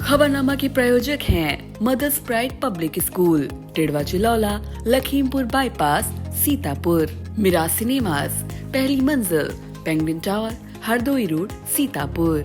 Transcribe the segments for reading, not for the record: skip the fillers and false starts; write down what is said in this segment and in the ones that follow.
खबरनामा के प्रायोजक हैं mother's pride public school, Tidwa Chilaula, Lakhimpur bypass, Sitapur. Miraj cinemas, पहली मंजिल, penguin tower, Hardoi road, Sitapur.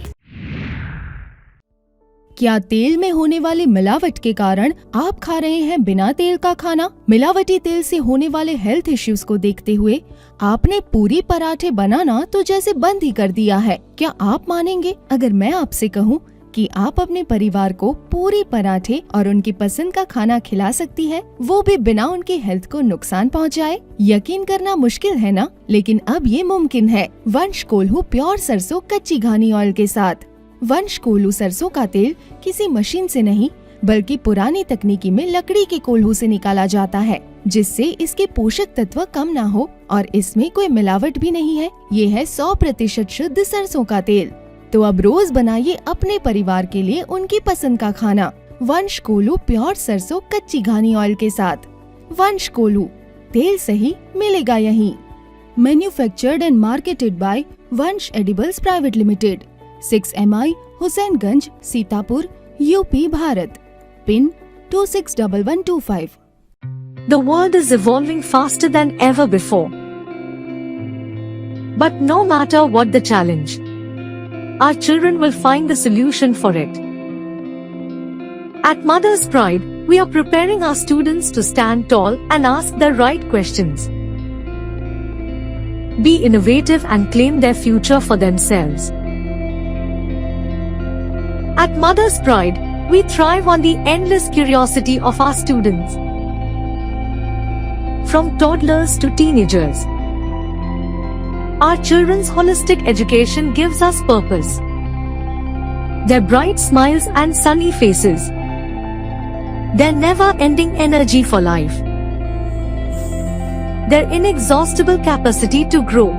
क्या तेल में होने वाली मिलावट के कारण आप खा रहे हैं बिना तेल का खाना? मिलावटी तेल से होने वाले हेल्थ इश्यूज को देखते हुए आपने पूरी पराठे बनाना तो जैसे बंद ही कर दिया है। क्या आप मानेंगे अगर मैं आपसे कहूँ कि आप अपने परिवार को पूरी पराठे और उनकी पसंद का खाना खिला सकती है, वो भी बिना उनकी हेल्थ को नुकसान पहुंचाए? यकीन करना मुश्किल है ना, लेकिन अब ये मुमकिन है। वंश कोल्हू प्योर सरसों कच्ची घानी ऑयल के साथ। वंश कोल्हू सरसों का तेल किसी मशीन से नहीं बल्कि पुरानी तकनीकी में लकड़ी के कोल्हू से निकाला जाता है, जिससे इसके पोषक तत्व कम ना हो और इसमें कोई मिलावट भी नहीं है। ये है 100% शुद्ध सरसों का तेल। तो अब रोज बनाइए अपने परिवार के लिए उनकी पसंद का खाना। वंश कोल्हू प्योर सरसों कच्ची घानी ऑयल के साथ। वंश कोल्हू, तेल सही मिलेगा यहीं। Manufactured and marketed by Vansh edibles private limited, 6 MI Husainganj, Sitapur, UP, Bharat. Pin 261125। The world is evolving faster than ever before. But no matter what the challenge, our children will find the solution for it. At Mother's Pride, we are preparing our students to stand tall and ask the right questions. Be innovative and claim their future for themselves. At Mother's Pride, we thrive on the endless curiosity of our students. From toddlers to teenagers, our children's holistic education gives us purpose. Their bright smiles and sunny faces, their never-ending energy for life, their inexhaustible capacity to grow,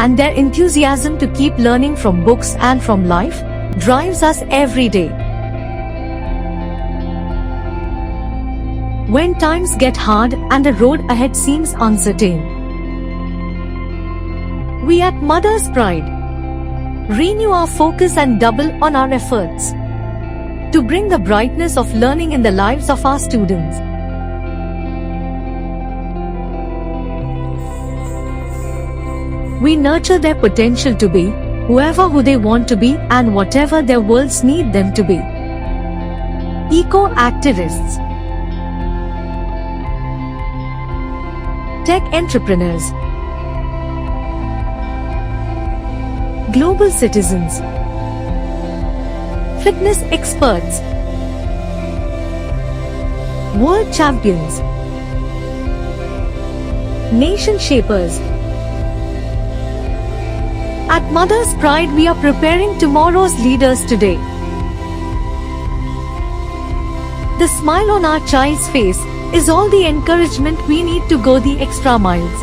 and their enthusiasm to keep learning from books and from life drives us every day. When times get hard and the road ahead seems uncertain, we at Mother's Pride renew our focus and double on our efforts to bring the brightness of learning in the lives of our students. We nurture their potential to be who they want to be and whatever their worlds need them to be. Eco-activists, tech entrepreneurs, global citizens, fitness experts, world champions, nation shapers. At Mother's Pride, we are preparing tomorrow's leaders today. The smile on our child's face is all the encouragement we need to go the extra miles.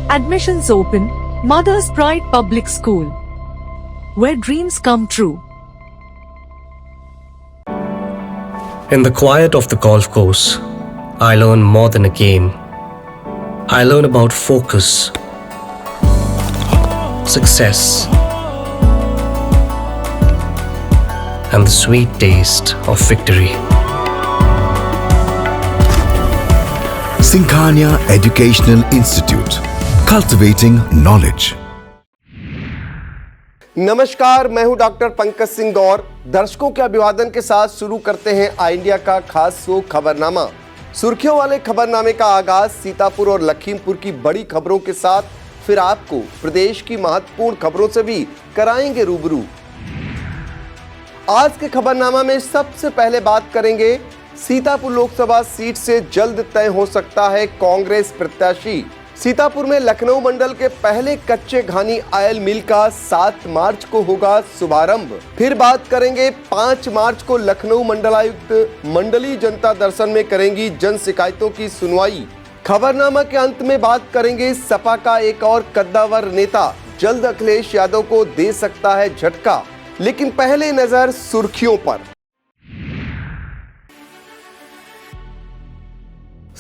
Admissions open, Mother's Pride Public School, where dreams come true. In the quiet of the golf course, I learn more than a game. I learn about focus, success, and the sweet taste of victory. Sinkhania Educational Institute, cultivating knowledge. नमस्कार, मैं हूं doctor Pankaj Singh गौर। दर्शकों के अभिवादन के साथ शुरू करते हैं आई इंडिया का खास शो खबरनामा। सुर्खियों वाले खबरनामे का आगाज सीतापुर और लखीमपुर की बड़ी खबरों के साथ, फिर आपको प्रदेश की महत्वपूर्ण खबरों से भी कराएंगे रूबरू। आज के खबरनामा में सबसे पहले बात करेंगे सीतापुर लोकसभा सीट से जल्द तय हो सकता है कांग्रेस प्रत्याशी। सीतापुर में लखनऊ मंडल के पहले कच्चे घानी ऑयल मिल का 7 मार्च को होगा शुभारंभ। फिर बात करेंगे 5 मार्च को लखनऊ मंडलायुक्त मंडलीय जनता दर्शन में करेंगी जन शिकायतों की सुनवाई। खबरनामा के अंत में बात करेंगे सपा का एक और कद्दावर नेता जल्द अखिलेश यादव को दे सकता है झटका। लेकिन पहले नजर सुर्खियों पर।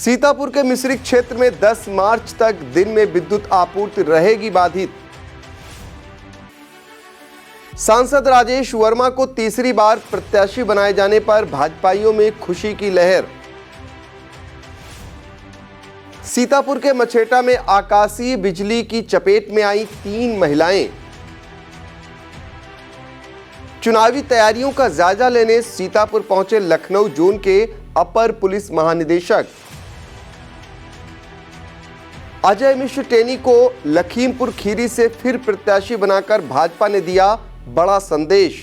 सीतापुर के मिश्रिक क्षेत्र में 10 मार्च तक दिन में विद्युत आपूर्ति रहेगी बाधित। सांसद राजेश वर्मा को तीसरी बार प्रत्याशी बनाए जाने पर भाजपाइयों में खुशी की लहर। सीतापुर के मछेटा में आकाशीय बिजली की चपेट में आई 3 महिलाएं। चुनावी तैयारियों का जायजा लेने सीतापुर पहुंचे लखनऊ जोन के अपर पुलिस महानिदेशक। अजय मिश्र टेनी को लखीमपुर खीरी से फिर प्रत्याशी बनाकर भाजपा ने दिया बड़ा संदेश।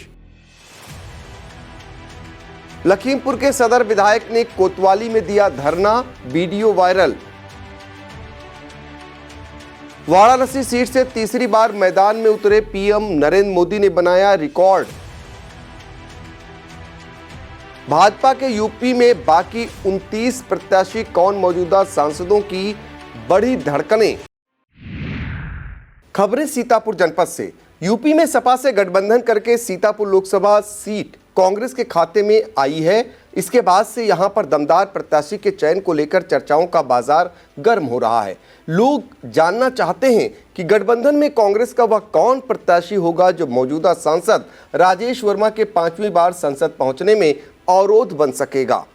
लखीमपुर के सदर विधायक ने कोतवाली में दिया धरना, वीडियो वायरल। वाराणसी सीट से तीसरी बार मैदान में उतरे पीएम नरेंद्र मोदी ने बनाया रिकॉर्ड। भाजपा के यूपी में बाकी 29 प्रत्याशी कौन, मौजूदा सांसदों की बड़ी धड़कनें। खबरें सीतापुर जनपद से। यूपी में सपा से गठबंधन करके सीतापुर लोकसभा सीट कांग्रेस के खाते में आई है। इसके बाद से यहां पर दमदार प्रत्याशी के चयन को लेकर चर्चाओं का बाजार गर्म हो रहा है। लोग जानना चाहते हैं कि गठबंधन में कांग्रेस का वह कौन प्रत्याशी होगा जो मौजूदा सांसद राजेश वर्मा के 5वीं बार संसद पहुंचने में अवरोध बन सकेगा।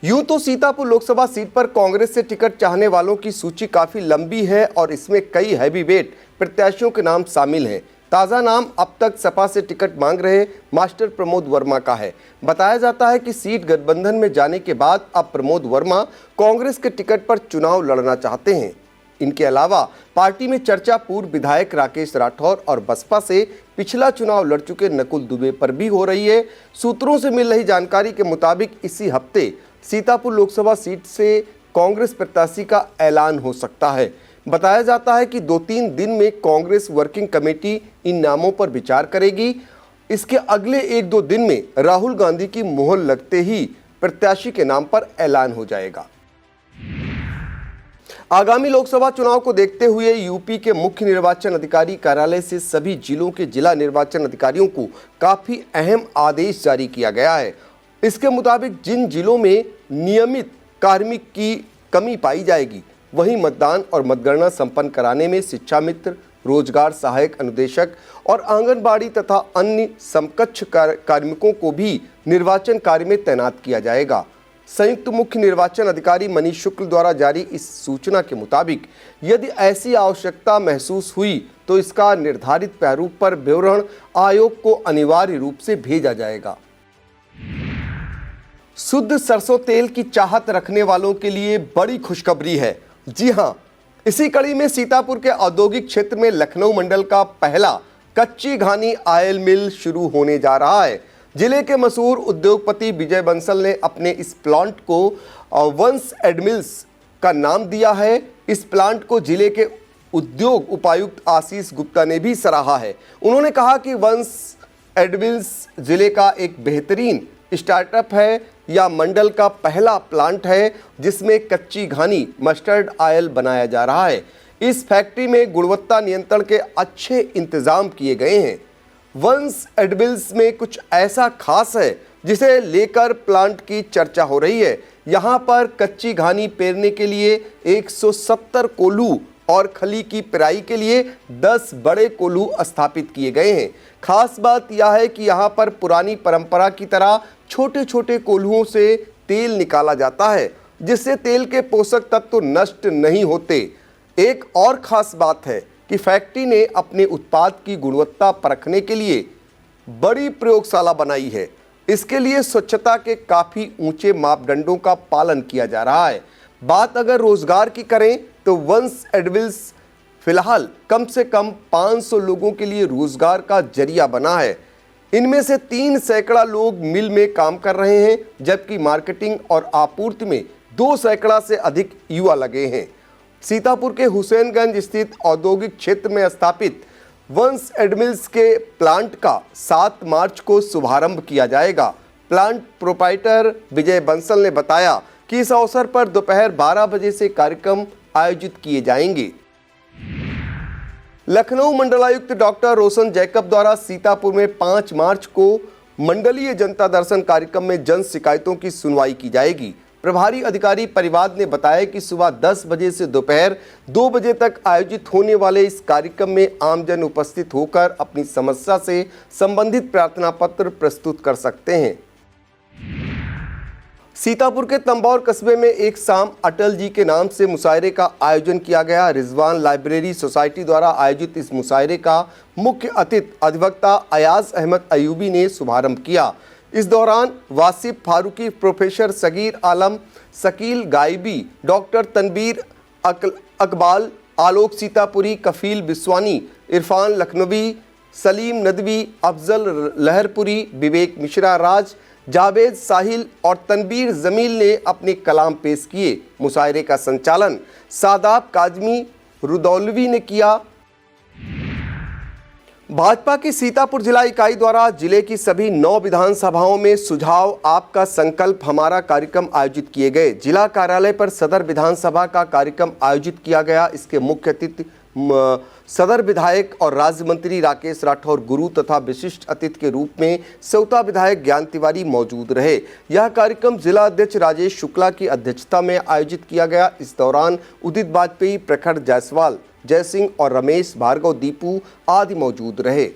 यूं तो सीतापुर लोकसभा सीट पर कांग्रेस से टिकट चाहने वालों की सूची काफी लंबी है और इसमें कई हैवीवेट प्रत्याशियों के नाम शामिल हैं। ताज़ा नाम अब तक सपा से टिकट मांग रहे मास्टर प्रमोद वर्मा का है। बताया जाता है कि सीट गठबंधन में जाने के बाद अब प्रमोद वर्मा कांग्रेस के टिकट पर चुनाव लड़ना चाहते हैं। इनके अलावा पार्टी में चर्चा पूर्व विधायक राकेश राठौर और बसपा से पिछला चुनाव लड़ चुके नकुल दुबे पर भी हो रही है। सूत्रों से मिल रही जानकारी के मुताबिक इसी हफ्ते सीतापुर लोकसभा सीट से कांग्रेस प्रत्याशी का ऐलान हो सकता है। बताया जाता है कि 2-3 दिन में कांग्रेस वर्किंग कमेटी इन नामों पर विचार करेगी। इसके अगले 1-2 दिन में राहुल गांधी की मुहर लगते ही प्रत्याशी के नाम पर ऐलान हो जाएगा। आगामी लोकसभा चुनाव को देखते हुए यूपी के मुख्य निर्वाचन अधिकारी कार्यालय से सभी जिलों के जिला निर्वाचन अधिकारियों को काफी अहम आदेश जारी किया गया है। इसके मुताबिक जिन जिलों में नियमित कार्मिक की कमी पाई जाएगी वहीं मतदान और मतगणना संपन्न कराने में शिक्षा मित्र, रोजगार सहायक अनुदेशक और आंगनबाड़ी तथा अन्य समकक्ष कार्मिकों को भी निर्वाचन कार्य में तैनात किया जाएगा। संयुक्त मुख्य निर्वाचन अधिकारी मनीष शुक्ल द्वारा जारी इस सूचना के मुताबिक यदि ऐसी आवश्यकता महसूस हुई तो इसका निर्धारित प्रारूप पर विवरण आयोग को अनिवार्य रूप से भेजा जाएगा। शुद्ध सरसों तेल की चाहत रखने वालों के लिए बड़ी खुशखबरी है। जी हां, इसी कड़ी में सीतापुर के औद्योगिक क्षेत्र में लखनऊ मंडल का पहला कच्ची घानी ऑयल मिल शुरू होने जा रहा है। जिले के मशहूर उद्योगपति विजय बंसल ने अपने इस प्लांट को वंश एडमिल्स का नाम दिया है। इस प्लांट को जिले के उद्योग उपायुक्त आशीष गुप्ता ने भी सराहा है। उन्होंने कहा कि वंश एडमिल्स जिले का एक बेहतरीन स्टार्टअप है। यह मंडल का पहला प्लांट है जिसमें कच्ची घानी मस्टर्ड ऑयल बनाया जा रहा है। इस फैक्ट्री में गुणवत्ता नियंत्रण के अच्छे इंतजाम किए गए हैं। वंश एडमिल्स में कुछ ऐसा खास है जिसे लेकर प्लांट की चर्चा हो रही है। यहाँ पर कच्ची घानी पेरने के लिए 170 कोल्हू और खली की पेराई के लिए 10 बड़े कोल्हू स्थापित किए गए हैं। खास बात यह है कि यहाँ पर पुरानी परंपरा की तरह छोटे छोटे कोल्हुओं से तेल निकाला जाता है जिससे तेल के पोषक तत्व नष्ट नहीं होते। एक और खास बात है कि फैक्ट्री ने अपने उत्पाद की गुणवत्ता परखने के लिए बड़ी प्रयोगशाला बनाई है। इसके लिए स्वच्छता के काफ़ी ऊंचे मापदंडों का पालन किया जा रहा है। बात अगर रोजगार की करें तो वंश एडमिल्स फिलहाल कम से कम 500 लोगों के लिए रोजगार का जरिया बना है। इनमें से 3 सैकड़ा लोग मिल में काम कर रहे हैं जबकि मार्केटिंग और आपूर्ति में 2 सैकड़ा से अधिक युवा लगे हैं। सीतापुर के हुसैनगंज स्थित औद्योगिक क्षेत्र में स्थापित वंश एडमिल्स के प्लांट का 7 मार्च को शुभारंभ किया जाएगा। प्लांट प्रोप्राइटर विजय बंसल ने बताया कि इस अवसर पर दोपहर 12 बजे से कार्यक्रम आयोजित किए जाएंगे। लखनऊ मंडलायुक्त डॉक्टर रोशन जैकब द्वारा सीतापुर में 5 मार्च को मंडलीय जनता दर्शन कार्यक्रम में जन शिकायतों की सुनवाई की जाएगी। प्रभारी अधिकारी परिवाद ने बताया कि सुबह 10 बजे से दोपहर 2 बजे तक आयोजित होने वाले इस कार्यक्रम में आमजन उपस्थित होकर अपनी समस्या से संबंधित प्रार्थना पत्र प्रस्तुत कर सकते हैं। सीतापुर के तंबौर कस्बे में एक शाम अटल जी के नाम से मुशायरे का आयोजन किया गया। रिजवान लाइब्रेरी सोसाइटी द्वारा आयोजित इस मुशायरे का मुख्य अतिथि अधिवक्ता अयाज अहमद अयूबी ने शुभारंभ किया। इस दौरान वासिफ फारूकी, प्रोफेसर सगीर आलम, शकील गायबी, डॉक्टर तनवीर अकबाल, आलोक सीतापुरी, कफील बिस्वानी, इरफान लखनवी, सलीम नदवी, अफजल लहरपुरी, विवेक मिश्रा राज, जावेद साहिल और तनवीर जमील ने अपने कलाम पेश किए। मुशायरे का संचालन सादाब काजमी रुदौलवी ने किया। भाजपा की सीतापुर जिला इकाई द्वारा जिले की सभी 9 विधानसभाओं में सुझाव आपका संकल्प हमारा कार्यक्रम आयोजित किए गए। जिला कार्यालय पर सदर विधानसभा का कार्यक्रम आयोजित किया गया। इसके मुख्य अतिथि सदर विधायक और राज्य मंत्री राकेश राठौर गुरु तथा विशिष्ट अतिथि के रूप में सेवता विधायक ज्ञान तिवारी मौजूद रहे। यह कार्यक्रम जिला अध्यक्ष राजेश शुक्ला की अध्यक्षता में आयोजित किया गया। इस दौरान उदित वाजपेयी, प्रखर जायसवाल, जय सिंह और रमेश भार्गव दीपू आदि मौजूद रहे।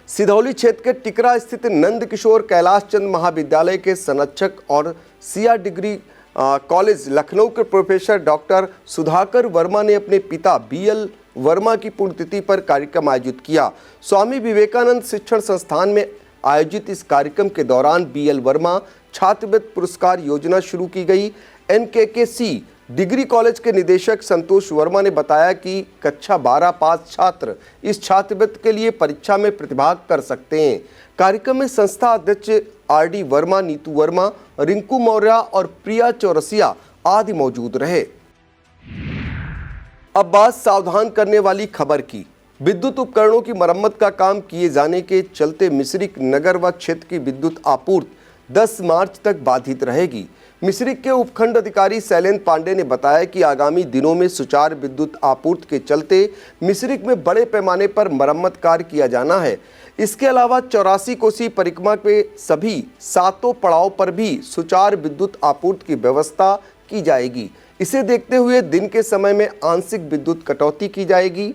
सिधौली क्षेत्र के टिकरा स्थित नंद किशोर कैलाश चंद महाविद्यालय के संरक्षक और सिया डिग्री कॉलेज लखनऊ के प्रोफेसर डॉक्टर सुधाकर वर्मा ने अपने पिता बीएल वर्मा की पुण्यतिथि पर कार्यक्रम आयोजित किया। स्वामी विवेकानंद शिक्षण संस्थान में आयोजित इस कार्यक्रम के दौरान बीएल वर्मा छात्रवृत्ति पुरस्कार योजना शुरू की गई। एनकेकेसी डिग्री कॉलेज के निदेशक संतोष वर्मा ने बताया कि कक्षा 12 पास छात्र इस छात्रवृत्ति के लिए परीक्षा में प्रतिभाग कर सकते हैं। कार्यक्रम में संस्था अध्यक्ष आरडी वर्मा, नीतू वर्मा, रिंकू मौर्य और प्रिया चौरसिया आदि मौजूद रहे। अब बात सावधान करने वाली खबर की। विद्युत उपकरणों की मरम्मत का काम किए जाने के चलते मिश्रिक नगर व क्षेत्र की विद्युत आपूर्ति 10 मार्च तक बाधित रहेगी। मिश्रिक के उपखंड अधिकारी शैलेंद्र पांडे ने बताया कि आगामी दिनों में सुचारू विद्युत आपूर्ति के चलते मिश्रिक में बड़े पैमाने पर मरम्मत कार्य किया जाना है। इसके अलावा 84 कोसी परिक्रमा के सभी 7 पड़ाव पर भी सुचारू विद्युत आपूर्ति की व्यवस्था की जाएगी। इसे देखते हुए दिन के समय में आंशिक विद्युत कटौती की जाएगी।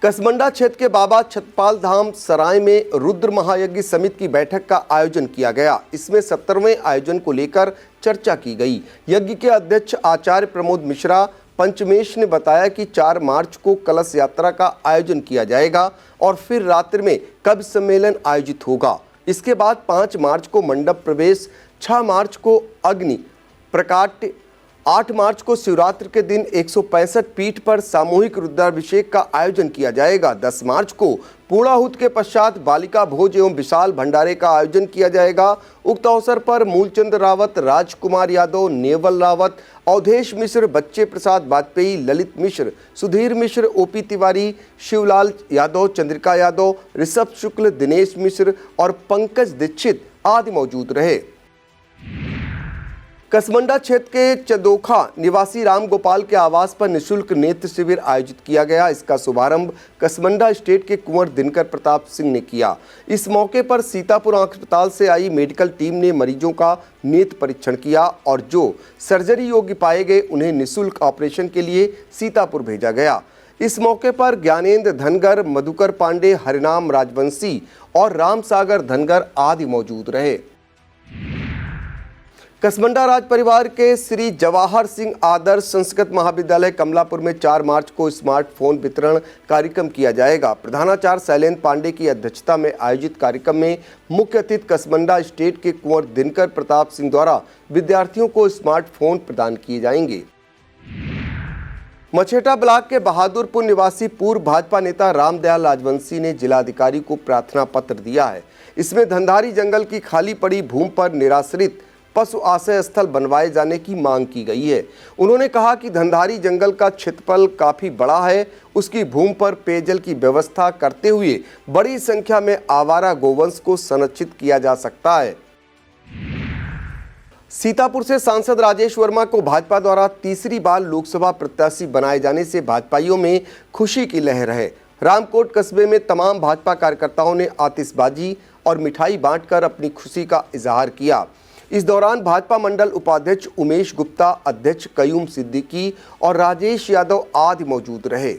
कसमंडा क्षेत्र के बाबा छतपाल धाम सराय में रुद्र महायज्ञ समिति की बैठक का आयोजन किया गया। इसमें 17वें आयोजन को लेकर चर्चा की गई। यज्ञ के अध्यक्ष आचार्य प्रमोद मिश्रा पंचमेश ने बताया कि 4 मार्च को कलश यात्रा का आयोजन किया जाएगा और फिर रात्रि में कवि सम्मेलन आयोजित होगा। इसके बाद 5 मार्च को मंडप प्रवेश, 6 मार्च को अग्नि प्रकाट्य, 8 मार्च को शिवरात्रि के दिन 165 पीठ पर सामूहिक रुद्राभिषेक का आयोजन किया जाएगा। 10 मार्च को पूर्णाहुति के पश्चात बालिका भोज एवं विशाल भंडारे का आयोजन किया जाएगा। उक्त अवसर पर मूलचंद रावत, राजकुमार यादव, नेवल रावत, अवधेश मिश्र, बच्चे प्रसाद वाजपेयी, ललित मिश्र, सुधीर मिश्र, ओपी तिवारी, शिवलाल यादव, चंद्रिका यादव, ऋषभ शुक्ल, दिनेश मिश्र और पंकज दीक्षित आदि मौजूद रहे। कसमंडा क्षेत्र के चदोखा निवासी राम गोपाल के आवास पर निःशुल्क नेत्र शिविर आयोजित किया गया। इसका शुभारंभ कसमंडा स्टेट के कुंवर दिनकर प्रताप सिंह ने किया। इस मौके पर सीतापुर अस्पताल से आई मेडिकल टीम ने मरीजों का नेत्र परीक्षण किया और जो सर्जरी योग्य पाए गए उन्हें निःशुल्क ऑपरेशन के लिए सीतापुर भेजा गया। इस मौके पर ज्ञानेंद्र धनगर, मधुकर पांडे, हरिनाम राजवंशी और राम सागर धनगर आदि मौजूद रहे। कसमंडा राज परिवार के श्री जवाहर सिंह आदर्श संस्कृत महाविद्यालय कमलापुर में 4 मार्च को स्मार्टफोन वितरण कार्यक्रम किया जाएगा। प्रधानाचार्य शैलेंद्र पांडे की अध्यक्षता में आयोजित कार्यक्रम में मुख्य अतिथि कसमंडा स्टेट के कुंवर दिनकर प्रताप सिंह द्वारा विद्यार्थियों को स्मार्टफोन प्रदान किए जाएंगे। मछेटा ब्लॉक के बहादुरपुर निवासी पूर्व भाजपा नेता रामदयाल राजवंशी ने जिलाधिकारी को प्रार्थना पत्र दिया है। इसमें धंधारी जंगल की खाली पड़ी भूमि पर निराश्रित पशु आश्रय स्थल बनवाए जाने की मांग की गई है। उन्होंने कहा कि धंधारी जंगल का क्षेत्रफल काफी बड़ा है, उसकी भूमि पर पेयजल की व्यवस्था करते हुए बड़ी संख्या में आवारा गोवंश को संरक्षित किया जा सकता है। सीतापुर से सांसद राजेश वर्मा को भाजपा द्वारा तीसरी बार लोकसभा प्रत्याशी बनाए जाने से भाजपाइयों में खुशी की लहर है। रामकोट कस्बे में तमाम भाजपा कार्यकर्ताओं ने आतिशबाजी और मिठाई बांटकर अपनी खुशी का इजहार किया। इस दौरान भाजपा मंडल उपाध्यक्ष उमेश गुप्ता, अध्यक्ष कयूम सिद्दीकी और राजेश यादव आदि मौजूद रहे।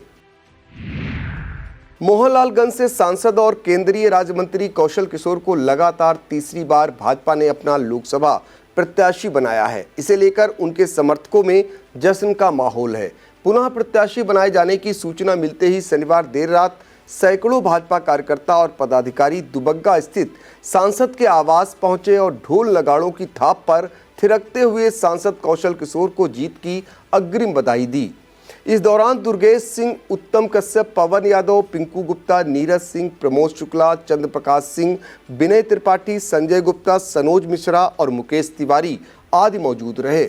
मोहनलालगंज से सांसद और केंद्रीय राज्य मंत्री कौशल किशोर को लगातार तीसरी बार भाजपा ने अपना लोकसभा प्रत्याशी बनाया है। इसे लेकर उनके समर्थकों में जश्न का माहौल है। पुनः प्रत्याशी बनाए जाने की सूचना मिलते ही शनिवार देर रात सैकड़ों भाजपा कार्यकर्ता और पदाधिकारी दुबग्गा स्थित सांसद के आवास पहुंचे और ढोल नगाड़ों की थाप पर थिरकते हुए सांसद कौशल किशोर को जीत की अग्रिम बधाई दी। इस दौरान दुर्गेश सिंह, उत्तम कश्यप, पवन यादव, पिंकू गुप्ता, नीरज सिंह, प्रमोद शुक्ला, चंद्र प्रकाश सिंह, विनय त्रिपाठी, संजय गुप्ता, सनोज मिश्रा और मुकेश तिवारी आदि मौजूद रहे।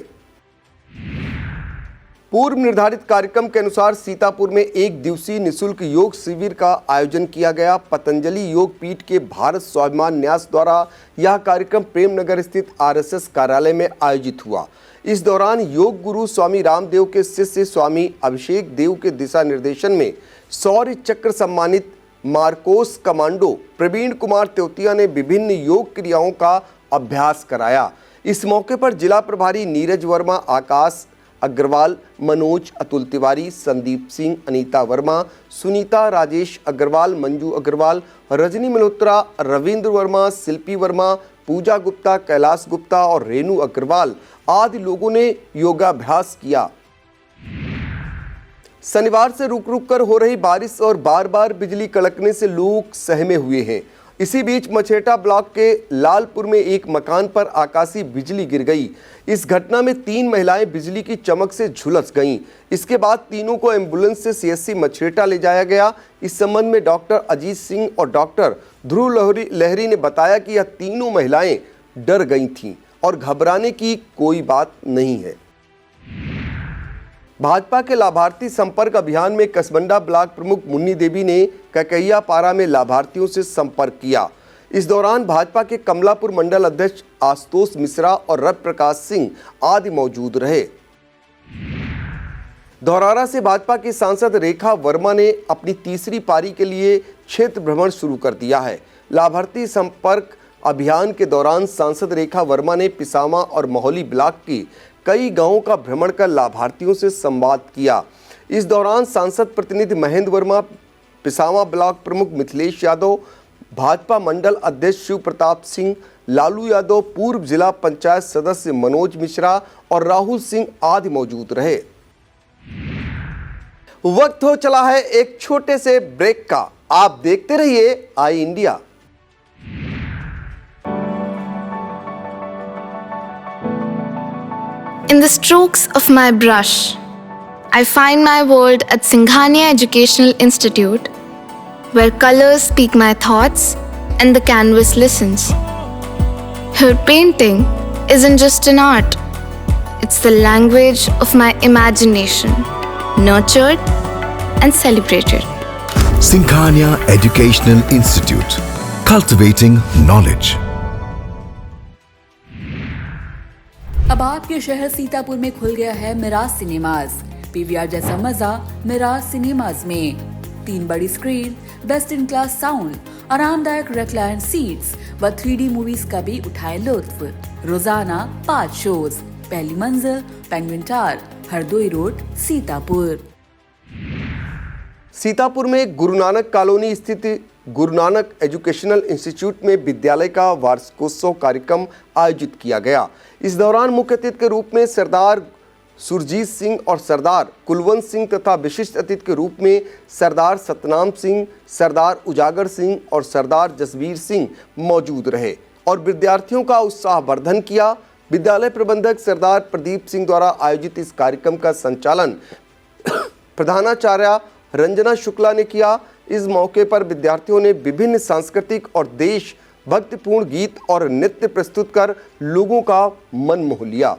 पूर्व निर्धारित कार्यक्रम के अनुसार सीतापुर में एक दिवसीय निःशुल्क योग शिविर का आयोजन किया गया। पतंजलि योग पीठ के भारत स्वाभिमान न्यास द्वारा यह कार्यक्रम प्रेमनगर स्थित आरएसएस कार्यालय में आयोजित हुआ। इस दौरान योग गुरु स्वामी रामदेव के शिष्य स्वामी अभिषेक देव के दिशा निर्देशन में शौर्य चक्र सम्मानित मार्कोस कमांडो प्रवीण कुमार त्योतिया ने विभिन्न योग क्रियाओं का अभ्यास कराया। इस मौके पर जिला प्रभारी नीरज वर्मा, आकाश अग्रवाल, मनोज, अतुल तिवारी, संदीप सिंह, अनीता वर्मा, सुनीता, राजेश अग्रवाल, मंजू अग्रवाल, रजनी मल्होत्रा, रविंद्र वर्मा, शिल्पी वर्मा, पूजा गुप्ता, कैलाश गुप्ता और रेणु अग्रवाल आदि लोगों ने योगाभ्यास किया। शनिवार से रुक रुक कर हो रही बारिश और बार बार बिजली कड़कने से लोग सहमे हुए हैं। इसी बीच मछेटा ब्लॉक के लालपुर में एक मकान पर आकाशीय बिजली गिर गई। इस घटना में 3 महिलाएं बिजली की चमक से झुलस गईं। इसके बाद तीनों को एम्बुलेंस से सीएससी मछेटा ले जाया गया। इस संबंध में डॉक्टर अजीत सिंह और डॉक्टर ध्रुव लहरी ने बताया कि यह तीनों महिलाएं डर गई थीं और घबराने की कोई बात नहीं है। भाजपा के लाभार्थी संपर्क अभियान में कसबंडा ब्लॉक प्रमुख मुन्नी देवी ने ककैया पारा में लाभार्थियों से संपर्क किया। इस दौरान भाजपा के कमलापुर मंडल अध्यक्ष आशुतोष मिश्रा और रवि प्रकाश सिंह आदि मौजूद रहे। धौरारा से भाजपा की सांसद रेखा वर्मा ने अपनी तीसरी पारी के लिए क्षेत्र भ्रमण शुरू कर दिया है। लाभार्थी संपर्क अभियान के दौरान सांसद रेखा वर्मा ने पिसामा और मोहली ब्लॉक की कई गांवों का भ्रमण कर लाभार्थियों से संवाद किया। इस दौरान सांसद प्रतिनिधि महेंद्र वर्मा, पिसामा ब्लॉक प्रमुख मिथिलेश यादव, भाजपा मंडल अध्यक्ष शिव प्रताप सिंह, लालू यादव, पूर्व जिला पंचायत सदस्य मनोज मिश्रा और राहुल सिंह आदि मौजूद रहे। वक्त हो चला है एक छोटे से ब्रेक का। आप देखते रहिए आई India. In the strokes of my brush, I find my world at Singhania Educational Institute, where colors speak my thoughts and the canvas listens. Here painting isn't just an art, it's the language of my imagination, nurtured and celebrated. Singhania Educational Institute, cultivating knowledge. अब आपके शहर सीतापुर में खुल गया है Miraj cinemas. PVR जैसा मजा Miraj cinemas में। 3 बड़ी screen, best in class sound, आरामदायक रिक्लाइन सीट्स व 3D मूवीज का भी उठाए लुत्फ। रोजाना 5 शोज। पहली मंजिल, penguin tower, Hardoi road, Sitapur. Sitapur में गुरु नानक कॉलोनी स्थित गुरु नानक एजुकेशनल इंस्टीट्यूट में विद्यालय का वार्षिकोत्सव कार्यक्रम आयोजित किया गया। इस दौरान मुख्य अतिथि के रूप में सरदार सुरजीत सिंह और सरदार कुलवंत सिंह तथा विशिष्ट अतिथि के रूप में सरदार सतनाम सिंह, सरदार उजागर सिंह और सरदार जसवीर सिंह मौजूद रहे और विद्यार्थियों का उत्साहवर्धन किया। विद्यालय प्रबंधक सरदार प्रदीप सिंह द्वारा आयोजित इस कार्यक्रम का संचालन प्रधानाचार्य रंजना शुक्ला ने किया। इस मौके पर विद्यार्थियों ने विभिन्न सांस्कृतिक और देश भक्तिपूर्ण गीत और नृत्य प्रस्तुत कर लोगों का मन मोह लिया।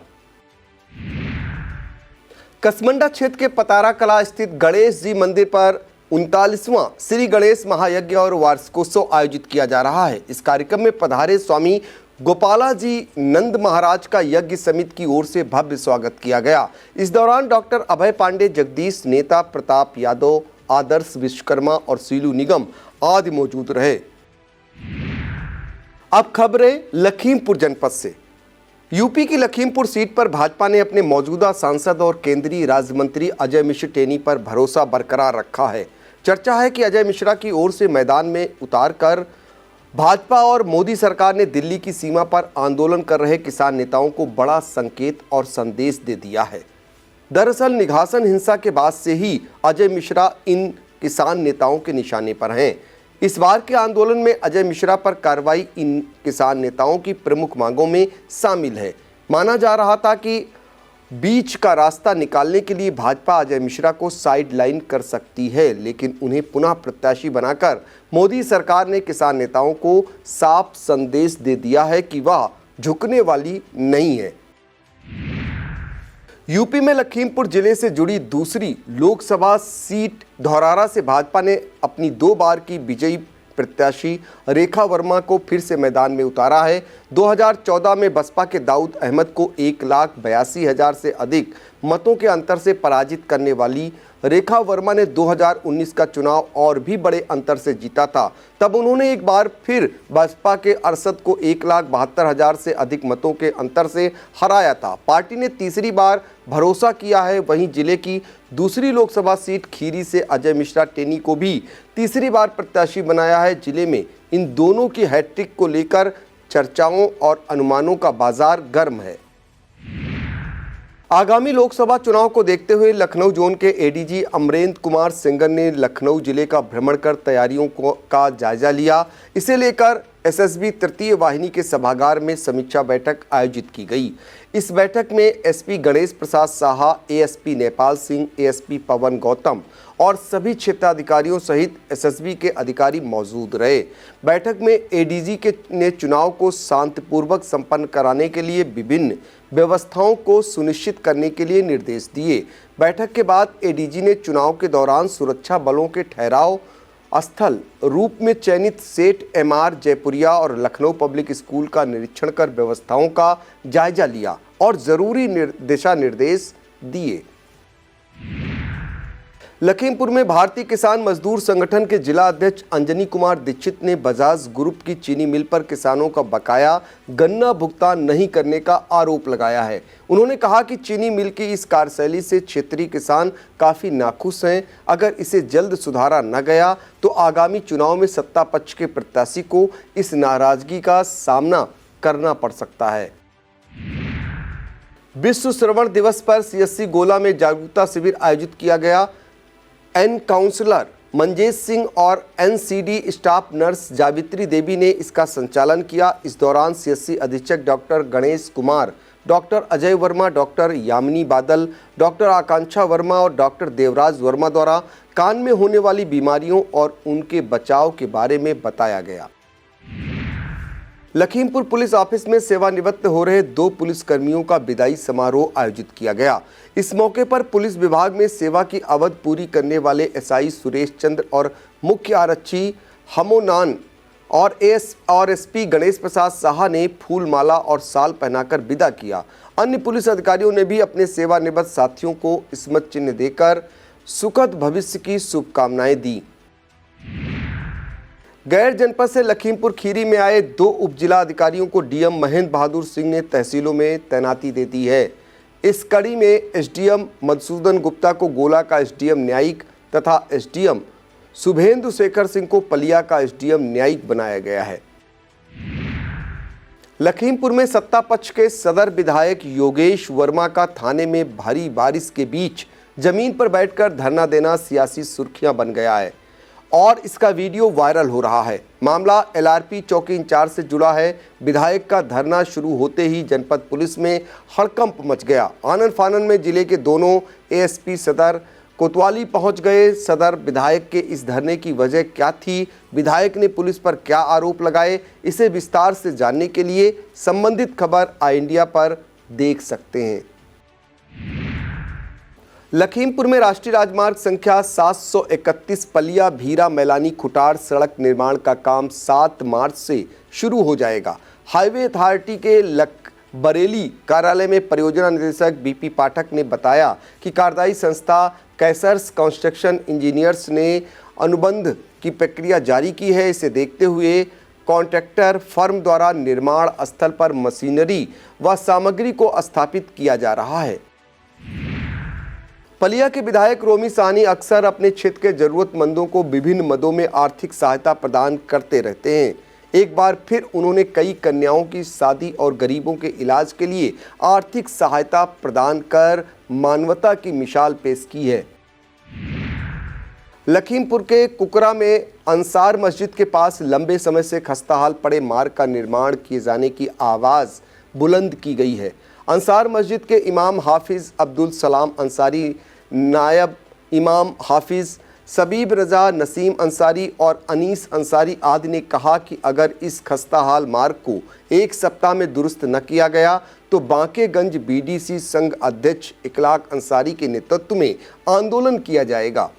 कसमंडा क्षेत्र के पतारा कला स्थित गणेश जी मंदिर पर 39वां श्री गणेश महायज्ञ और वार्षिकोत्सव आयोजित किया जा रहा है। इस कार्यक्रम में पधारे स्वामी गोपाला जी नंद महाराज का यज्ञ समिति की ओर से भव्य स्वागत किया गया। इस दौरान डॉक्टर अभय पांडे, जगदीश नेता, प्रताप यादव, आदर्श विश्वकर्मा और सीलू निगम आदि मौजूद रहे। अब खबरें लखीमपुर जनपद से। यूपी की लखीमपुर सीट पर भाजपा ने अपने मौजूदा सांसद और केंद्रीय राज्य मंत्री अजय मिश्र टेनी पर भरोसा बरकरार रखा है। चर्चा है कि अजय मिश्रा की ओर से मैदान में उतारकर भाजपा और मोदी सरकार ने दिल्ली की सीमा पर आंदोलन कर रहे किसान नेताओं को बड़ा संकेत और संदेश दे दिया है। दरअसल निघासन हिंसा के बाद से ही अजय मिश्रा इन किसान नेताओं के निशाने पर हैं। इस बार के आंदोलन में अजय मिश्रा पर कार्रवाई इन किसान नेताओं की प्रमुख मांगों में शामिल है। माना जा रहा था कि बीच का रास्ता निकालने के लिए भाजपा अजय मिश्रा को साइडलाइन कर सकती है, लेकिन उन्हें पुनः प्रत्याशी बनाकर मोदी सरकार ने किसान नेताओं को साफ संदेश दे दिया है कि वह झुकने वाली नहीं है। यूपी में लखीमपुर जिले से जुड़ी दूसरी लोकसभा सीट धौरारा से भाजपा ने अपनी 2 बार की विजयी प्रत्याशी रेखा वर्मा को फिर से मैदान में उतारा है। 2014 में बसपा के दाऊद अहमद को 1,82,000 से अधिक मतों के अंतर से पराजित करने वाली रेखा वर्मा ने 2019 का चुनाव और भी बड़े अंतर से जीता था। तब उन्होंने एक बार फिर बसपा के अरशद को 1,72,000 से अधिक मतों के अंतर से हराया था। पार्टी ने तीसरी बार भरोसा किया है। वहीं जिले की दूसरी लोकसभा सीट खीरी से अजय मिश्रा टेनी को भी तीसरी बार प्रत्याशी बनाया है। जिले में इन दोनों की हैट्रिक को लेकर चर्चाओं और अनुमानों का बाजार गर्म है। आगामी लोकसभा चुनाव को देखते हुए लखनऊ जोन के एडीजी अमरेंद्र कुमार सिंगर ने लखनऊ जिले का भ्रमण कर तैयारियों का जायजा लिया। इसे लेकर एसएसबी तृतीय वाहिनी के सभागार में समीक्षा बैठक आयोजित की गई। इस बैठक में SP Ganesh Prasad Saha, ASP Nepal Singh, ASP पवन गौतम और सभी क्षेत्राधिकारियों सहित एसएसबी के अधिकारी मौजूद रहे। बैठक में एडीजी ने चुनाव को शांतिपूर्वक संपन्न कराने के लिए विभिन्न व्यवस्थाओं को सुनिश्चित करने के लिए निर्देश दिए। बैठक के बाद एडीजी ने चुनाव के दौरान सुरक्षा बलों के ठहराव स्थल रूप में चयनित सेठ एमआर जयपुरिया और लखनऊ पब्लिक स्कूल का निरीक्षण कर व्यवस्थाओं का जायजा लिया और जरूरी दिशा निर्देश दिए। लखीमपुर में भारतीय किसान मजदूर संगठन के जिला अध्यक्ष अंजनी कुमार दीक्षित ने बजाज ग्रुप की चीनी मिल पर किसानों का बकाया गन्ना भुगतान नहीं करने का आरोप लगाया है। उन्होंने कहा कि चीनी मिल की इस कार्यशैली से क्षेत्रीय किसान काफी नाखुश हैं। अगर इसे जल्द सुधारा न गया तो आगामी चुनाव में सत्ता पक्ष के प्रत्याशी को इस नाराजगी का सामना करना पड़ सकता है। विश्व श्रवण दिवस पर सीएससी गोला में जागरूकता शिविर आयोजित किया गया। एन काउंसलर मंजेश सिंह और एनसीडी स्टाफ नर्स जावित्री देवी ने इसका संचालन किया। इस दौरान सीएससी अधीक्षक doctor Ganesh Kumar, doctor Ajay Verma, doctor Yamini बादल, डॉक्टर आकांक्षा वर्मा और डॉक्टर देवराज वर्मा द्वारा कान में होने वाली बीमारियों और उनके बचाव के बारे में बताया गया। लखीमपुर पुलिस ऑफिस में सेवानिवृत्त हो रहे 2 पुलिसकर्मियों का विदाई समारोह आयोजित किया गया। इस मौके पर पुलिस विभाग में सेवा की अवधि पूरी करने वाले एसआई सुरेश चंद्र और मुख्य आरक्षी हमोनान और एसपी गणेश प्रसाद साहा ने फूल माला और शाल पहनाकर विदा किया। अन्य पुलिस अधिकारियों ने भी अपने सेवानिवृत्त साथियों को स्मृति चिन्ह देकर सुखद भविष्य की शुभकामनाएं दी। गैर जनपद से लखीमपुर खीरी में आए 2 उप जिला अधिकारियों को डीएम महेंद्र बहादुर सिंह ने तहसीलों में तैनाती दे दी है। इस कड़ी में एसडीएम मधुसूदन गुप्ता को गोला का एसडीएम न्यायिक तथा एसडीएम शुभेंदु शेखर सिंह को पलिया का एसडीएम न्यायिक बनाया गया है। लखीमपुर में सत्ता पक्ष के सदर विधायक योगेश वर्मा का थाने में भारी बारिश के बीच जमीन पर बैठकर धरना देना सियासी सुर्खियां बन गया है और इसका वीडियो वायरल हो रहा है। मामला एलआरपी चौकी इंचार्ज से जुड़ा है। विधायक का धरना शुरू होते ही जनपद पुलिस में हड़कंप मच गया। आनन फानन में जिले के दोनों एएसपी सदर कोतवाली पहुंच गए। सदर विधायक के इस धरने की वजह क्या थी, विधायक ने पुलिस पर क्या आरोप लगाए, इसे विस्तार से जानने के लिए संबंधित खबर आई इंडिया पर देख सकते हैं। लखीमपुर में राष्ट्रीय राजमार्ग संख्या 731 पलिया भीरा मैलानी खुटार सड़क निर्माण का काम 7 मार्च से शुरू हो जाएगा। हाईवे अथॉरिटी के बरेली कार्यालय में परियोजना निदेशक बीपी पाठक ने बताया कि कार्यदायी संस्था कैसर्स कंस्ट्रक्शन इंजीनियर्स ने अनुबंध की प्रक्रिया जारी की है। इसे देखते हुए कॉन्ट्रैक्टर फर्म द्वारा निर्माण स्थल पर मशीनरी व सामग्री को स्थापित किया जा रहा है। पलिया के विधायक रोमी साहनी अक्सर अपने क्षेत्र के जरूरतमंदों को विभिन्न मदों में आर्थिक सहायता प्रदान करते रहते हैं। एक बार फिर उन्होंने कई कन्याओं की शादी और गरीबों के इलाज के लिए आर्थिक सहायता प्रदान कर मानवता की मिसाल पेश की है। लखीमपुर के कुकरा में अंसार मस्जिद के पास लंबे समय से खस्ताहाल पड़े मार्ग का निर्माण किए जाने की आवाज़ बुलंद की गई है। अंसार मस्जिद के इमाम हाफिज़ अब्दुल सलाम अंसारी, नायब इमाम हाफिज़ सबीब रज़ा, नसीम अंसारी और अनीस अंसारी आदि ने कहा कि अगर इस खस्ताहाल मार्ग को एक सप्ताह में दुरुस्त न किया गया तो बांकेगंज बीडीसी संघ अध्यक्ष इकलाक अंसारी के नेतृत्व में आंदोलन किया जाएगा।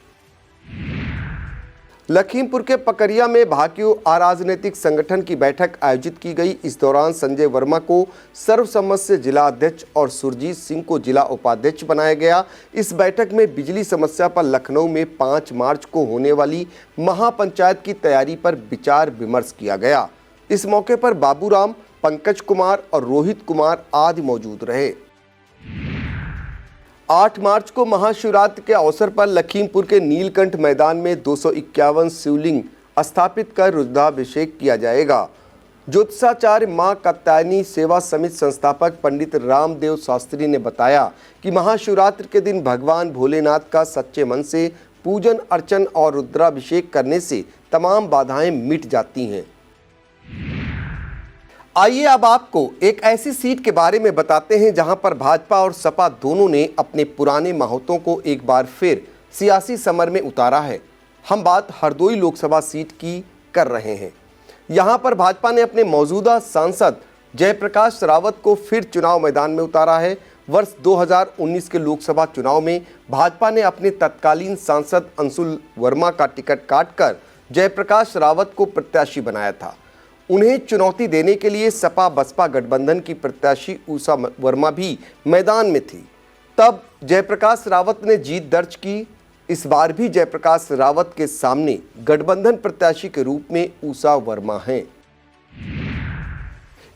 लखीमपुर के पकरिया में भाकियू अराजनीतिक संगठन की बैठक आयोजित की गई। इस दौरान संजय वर्मा को सर्वसम्मत से जिला अध्यक्ष और सुरजीत सिंह को जिला उपाध्यक्ष बनाया गया। इस बैठक में बिजली समस्या पर लखनऊ में 5 मार्च को होने वाली महापंचायत की तैयारी पर विचार विमर्श किया गया। इस मौके पर बाबूराम, पंकज कुमार और रोहित कुमार आदि मौजूद रहे। 8 मार्च को महाशिवरात्रि के अवसर पर लखीमपुर के नीलकंठ मैदान में 251 शिवलिंग स्थापित कर रुद्राभिषेक किया जाएगा। ज्योतिषाचार्य मां कात्यायनी सेवा समिति संस्थापक पंडित रामदेव शास्त्री ने बताया कि महाशिवरात्रि के दिन भगवान भोलेनाथ का सच्चे मन से पूजन अर्चन और रुद्राभिषेक करने से तमाम बाधाएं मिट जाती हैं। आइए अब आपको एक ऐसी सीट के बारे में बताते हैं जहां पर भाजपा और सपा दोनों ने अपने पुराने माहौतों को एक बार फिर सियासी समर में उतारा है। हम बात हरदोई लोकसभा सीट की कर रहे हैं। यहां पर भाजपा ने अपने मौजूदा सांसद जयप्रकाश रावत को फिर चुनाव मैदान में उतारा है। वर्ष 2019 के लोकसभा चुनाव में भाजपा ने अपने तत्कालीन सांसद अंशुल वर्मा का टिकट काटकर जयप्रकाश रावत को प्रत्याशी बनाया था। उन्हें चुनौती देने के लिए सपा बसपा गठबंधन की प्रत्याशी उषा वर्मा भी मैदान में थी। तब जयप्रकाश रावत ने जीत दर्ज की। इस बार भी जयप्रकाश रावत के सामने गठबंधन प्रत्याशी के रूप में उषा वर्मा हैं।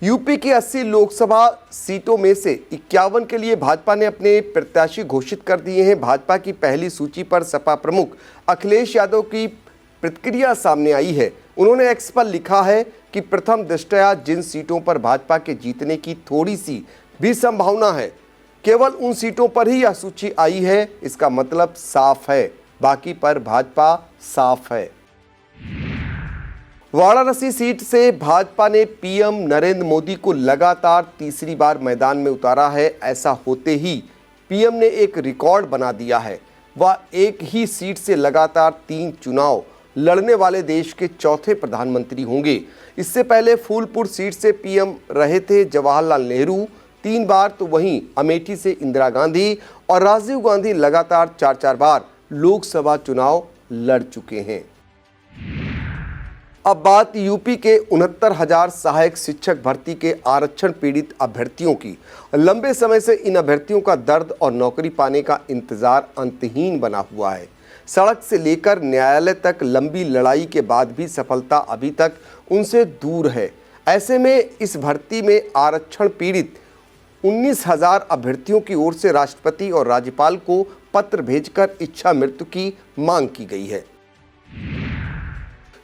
यूपी की 80 लोकसभा सीटों में से 51 के लिए भाजपा ने अपने प्रत्याशी घोषित कर दिए हैं। भाजपा की पहली सूची पर सपा प्रमुख अखिलेश यादव की प्रतिक्रिया सामने आई है। उन्होंने एक्स पर लिखा है कि प्रथम दृष्टया जिन सीटों पर भाजपा के जीतने की थोड़ी सी भी संभावना है, केवल उन सीटों पर ही यह सूची आई है। इसका मतलब साफ है, बाकी पर भाजपा साफ है। वाराणसी सीट से भाजपा ने पीएम नरेंद्र मोदी को लगातार तीसरी बार मैदान में उतारा है। ऐसा होते ही पीएम ने एक रिकॉर्ड बना दिया है। वह एक ही सीट से लगातार 3 चुनाव लड़ने वाले देश के चौथे प्रधानमंत्री होंगे। इससे पहले फूलपुर सीट से पीएम रहे थे जवाहरलाल नेहरू 3 बार, तो वहीं अमेठी से इंदिरा गांधी और राजीव गांधी लगातार 4-4 बार लोकसभा चुनाव लड़ चुके हैं। अब बात यूपी के 69,000 सहायक शिक्षक भर्ती के आरक्षण पीड़ित अभ्यर्थियों की। लंबे समय से इन अभ्यर्थियों का दर्द और नौकरी पाने का इंतजार अंतहीन बना हुआ है। सड़क से लेकर न्यायालय तक लंबी लड़ाई के बाद भी सफलता अभी तक उनसे दूर है। ऐसे में इस भर्ती में आरक्षण पीड़ित 19,000 अभ्यर्थियों की ओर से राष्ट्रपति और राज्यपाल को पत्र भेजकर इच्छा मृत्यु की मांग की गई है।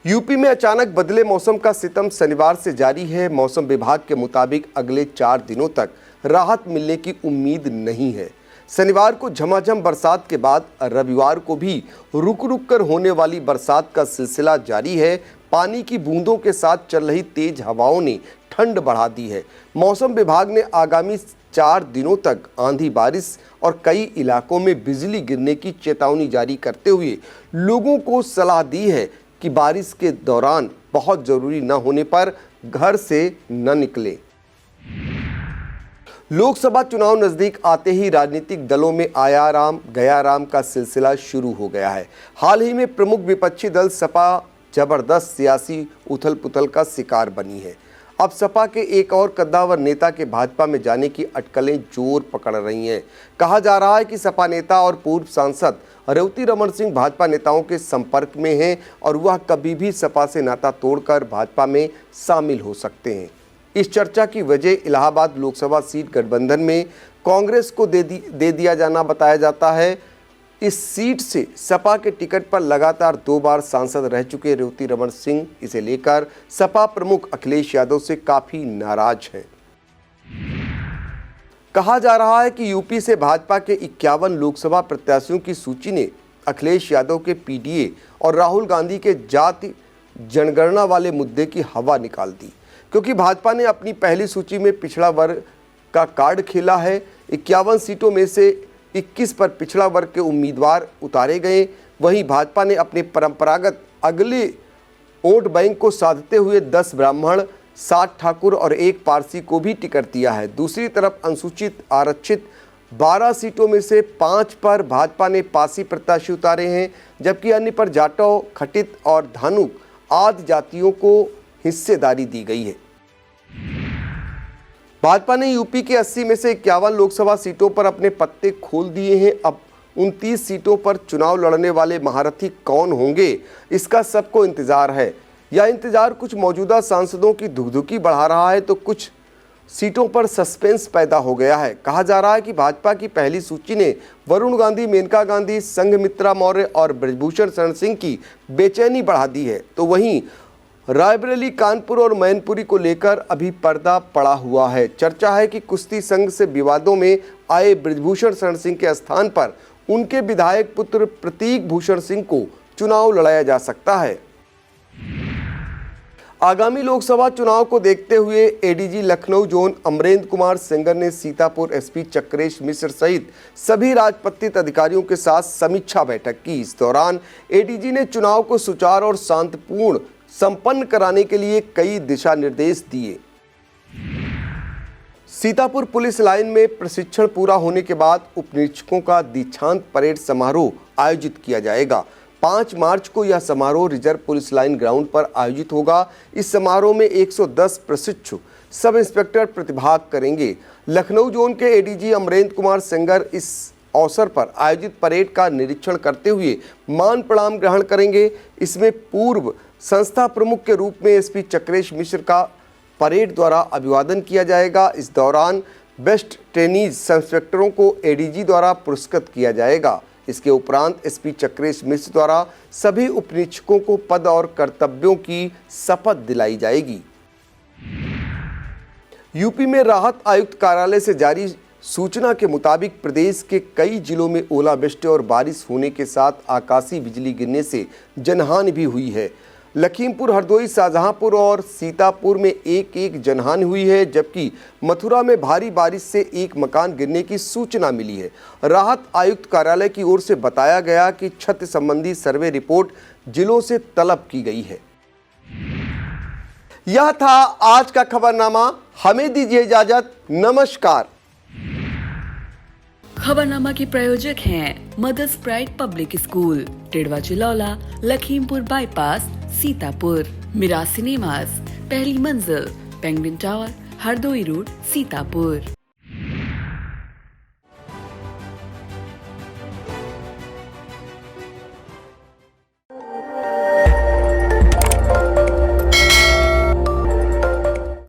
यूपी में अचानक बदले मौसम का सितम शनिवार से जारी है। मौसम विभाग के मुताबिक अगले 4 दिनों तक राहत मिलने की उम्मीद नहीं है। शनिवार को झमाझम बरसात के बाद रविवार को भी रुक रुक कर होने वाली बरसात का सिलसिला जारी है। पानी की बूंदों के साथ चल रही तेज हवाओं ने ठंड बढ़ा दी है। मौसम विभाग ने आगामी 4 दिनों तक आंधी बारिश और कई इलाकों में बिजली गिरने की चेतावनी जारी करते हुए लोगों को सलाह दी है कि बारिश के दौरान बहुत ज़रूरी न होने पर घर से न निकले। लोकसभा चुनाव नज़दीक आते ही राजनीतिक दलों में आया राम गया राम का सिलसिला शुरू हो गया है। हाल ही में प्रमुख विपक्षी दल सपा जबरदस्त सियासी उथल पुथल का शिकार बनी है। अब सपा के एक और कद्दावर नेता के भाजपा में जाने की अटकलें जोर पकड़ रही हैं। कहा जा रहा है कि सपा नेता और पूर्व सांसद रेवती रमन सिंह भाजपा नेताओं के संपर्क में हैं और वह कभी भी सपा से नाता तोड़कर भाजपा में शामिल हो सकते हैं। इस चर्चा की वजह इलाहाबाद लोकसभा सीट गठबंधन में कांग्रेस को दे दिया जाना बताया जाता है। इस सीट से सपा के टिकट पर लगातार 2 बार सांसद रह चुके रेवती रमन सिंह इसे लेकर सपा प्रमुख अखिलेश यादव से काफी नाराज हैं। कहा जा रहा है कि यूपी से भाजपा के 51 लोकसभा प्रत्याशियों की सूची ने अखिलेश यादव के पीडीए और राहुल गांधी के जाति जनगणना वाले मुद्दे की हवा निकाल दी, क्योंकि भाजपा ने अपनी पहली सूची में पिछड़ा वर्ग का कार्ड खेला है। 51 सीटों में से 21 पर पिछड़ा वर्ग के उम्मीदवार उतारे गए। वहीं भाजपा ने अपने परंपरागत अगले वोट बैंक को साधते हुए 10 ब्राह्मण, 7 ठाकुर और 1 पारसी को भी टिकट दिया है। दूसरी तरफ अनुसूचित आरक्षित 12 सीटों में से 5 पर भाजपा ने पासी प्रत्याशी उतारे हैं, जबकि अन्य पर जाटव, खटित और धानुक आदि जातियों को हिस्सेदारी दी गई है। भाजपा ने यूपी के 80 में से 51 लोकसभा सीटों पर अपने पत्ते खोल दिए हैं। अब 29 सीटों पर चुनाव लड़ने वाले महारथी कौन होंगे, इसका सबको इंतजार है। यह इंतजार कुछ मौजूदा सांसदों की धुकधुकी बढ़ा रहा है तो कुछ सीटों पर सस्पेंस पैदा हो गया है। कहा जा रहा है कि भाजपा की पहली सूची ने वरुण गांधी, मेनका गांधी, संघमित्रा मौर्य और ब्रजभूषण शरण सिंह की बेचैनी बढ़ा दी है, तो वहीं रायबरेली, कानपुर और मैनपुरी को लेकर अभी पर्दा पड़ा हुआ है। चर्चा है कि कुश्ती संघ से विवादों में आए ब्रजभूषण शरण सिंह के स्थान पर उनके विधायक पुत्र प्रतीक भूषण सिंह को चुनाव लड़ाया जा सकता है। आगामी लोकसभा चुनाव को देखते हुए एडीजी लखनऊ जोन अमरेंद्र कुमार सेंगर ने सीतापुर एसपी चक्रेश मिश्र सहित सभी राजपत्रित अधिकारियों के साथ समीक्षा बैठक की। इस दौरान एडीजी ने चुनाव को सुचारू और शांतिपूर्ण संपन्न कराने के लिए कई दिशा निर्देश दिए। सीतापुर पुलिस लाइन में प्रशिक्षण पूरा होने के बाद उपनिरीक्षकों का दीक्षांत परेड समारोह आयोजित किया जाएगा। 5 मार्च को यह समारोह रिजर्व पुलिस लाइन ग्राउंड पर आयोजित होगा। इस समारोह में 110 प्रशिक्षु सब इंस्पेक्टर प्रतिभाग करेंगे। लखनऊ जोन के एडीजी अमरेंद्र कुमार सेंगर इस अवसर पर आयोजित परेड का निरीक्षण करते हुए मान प्रणाम ग्रहण करेंगे। इसमें पूर्व संस्था प्रमुख के रूप में एसपी चक्रेश मिश्र का परेड द्वारा अभिवादन किया जाएगा। इस दौरान बेस्ट ट्रेनीज सब इंस्पेक्टरों को एडीजी द्वारा पुरस्कृत किया जाएगा। इसके उपरांत एसपी चक्रेश मिश्र द्वारा सभी उपनिरीक्षकों को पद और कर्तव्यों की शपथ दिलाई जाएगी। यूपी में राहत आयुक्त कार्यालय से जारी सूचना के मुताबिक प्रदेश के कई जिलों में ओलावृष्टि और बारिश होने के साथ आकाशीय बिजली गिरने से जनहानि भी हुई है। लखीमपुर, हरदोई, शाहजहांपुर और सीतापुर में एक जनहानि हुई है, जबकि मथुरा में भारी बारिश से एक मकान गिरने की सूचना मिली है। राहत आयुक्त कार्यालय की ओर से बताया गया कि क्षति संबंधी सर्वे रिपोर्ट जिलों से तलब की गई है। यह था आज का खबरनामा। हमें दीजिए इजाजत। नमस्कार। खबरनामा के प्रायोजक हैं mother's pride public school, Tidwa Chilaula, Lakhimpur bypass, Sitapur. Meera cinemas, पहली मंजिल, penguin tower, Hardoi road, Sitapur.